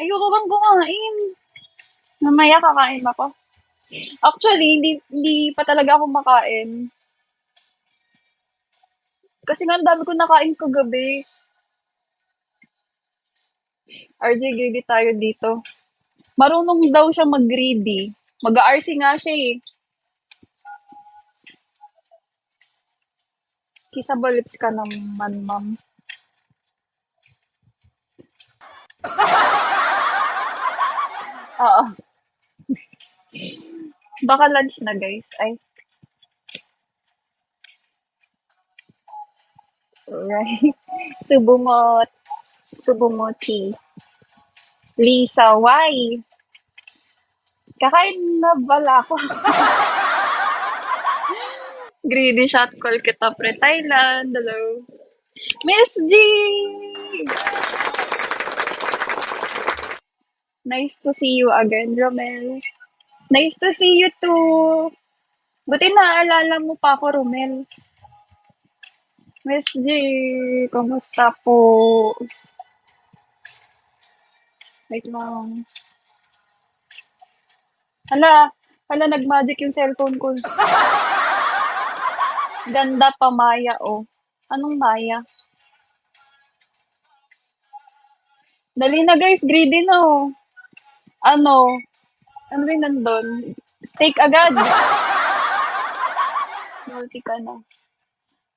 Ayoko bang kumain. Mamaya kakain ako. Actually, hindi pa talaga ako makain. Kasi nga, ang dami ko nakain kagabi. RJ, greedy tayo dito. Marunong daw siya mag-greedy. Mag-RC nga siya eh. Kissable lips ka naman, ma'am. Oo. Baka lunch na, guys. Ay, right. Subumot. Subumoti. Lisa, why? Kakain na bala ako. Greedy shot call kita pre Thailand. Hello. Miss G! Nice to see you again, Romel. Nice to see you too. Buti naaalala mo pa ako, Romel. Miss G, kumusta po? Wait lang. Hala, nag-magic yung cellphone ko. Ganda pa, Maya, oh. Anong Maya? Dali na, guys. Greedy na, oh. Ano? Ano rin nandun? Steak agad. Multi ka na.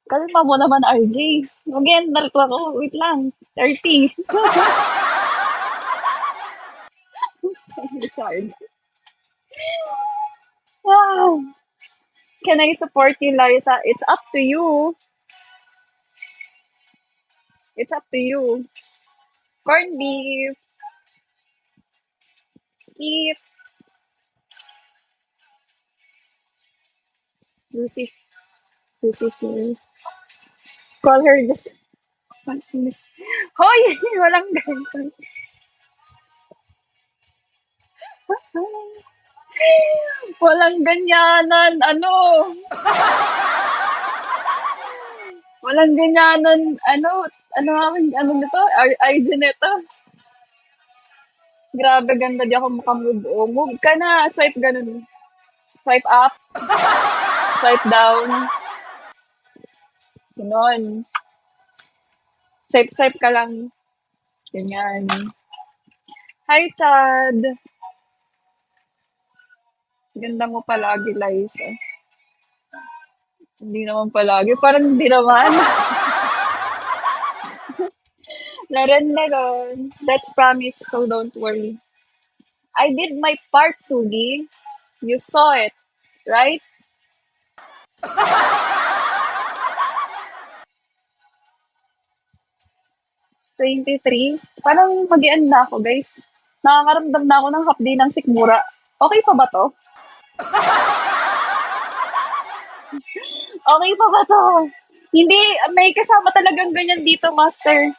Kalma mo naman, RJ. Again, narito ako. Wait lang. 30. Sorry. Wow. Can I support you, Liza? It's up to you. It's up to you. Corned beef. Skip. Lucy. Lucy. Call her just... Hoy! Walang ganun. Walang ganyanan. Ano? Walang ganyanan. Ano nito? IG nito? Grabe, ganda di ako makamove. Oh, move ka na. Swipe ganun. Swipe up. Swipe down. Ganon. Swipe ka lang. Ganyan. Hi, Chad. Ganda mo palagi, Liza. Hindi naman palagi. Parang hindi naman. Laron. That's promise, so don't worry. I did my part, Sugi. You saw it, right? 23. Parang mag-i-end na ako, guys. Nakakaramdam na ako ng hapdi ng sikmura. Okay pa ba to? Okay pa ba to? Hindi, may kasama talagang ganyan dito, Master.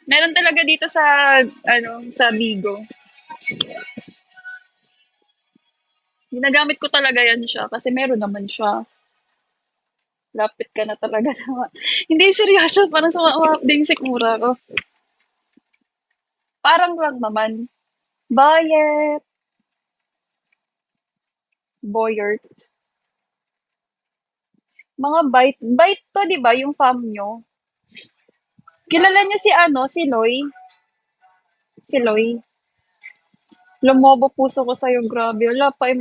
Meron talaga dito sa Bigo. Ginagamit ko talaga yan siya kasi meron naman siya. Lapit ka na talaga. Hindi, seryoso. Parang sa mga updating sikmura ko. Parang lang naman. Bayet. Boyert. Mga bite to, di ba? Yung fam nyo. Kilala niyo si Loy? Si Loy. Lumobo puso ko sa'yo, grabe. Wala pa,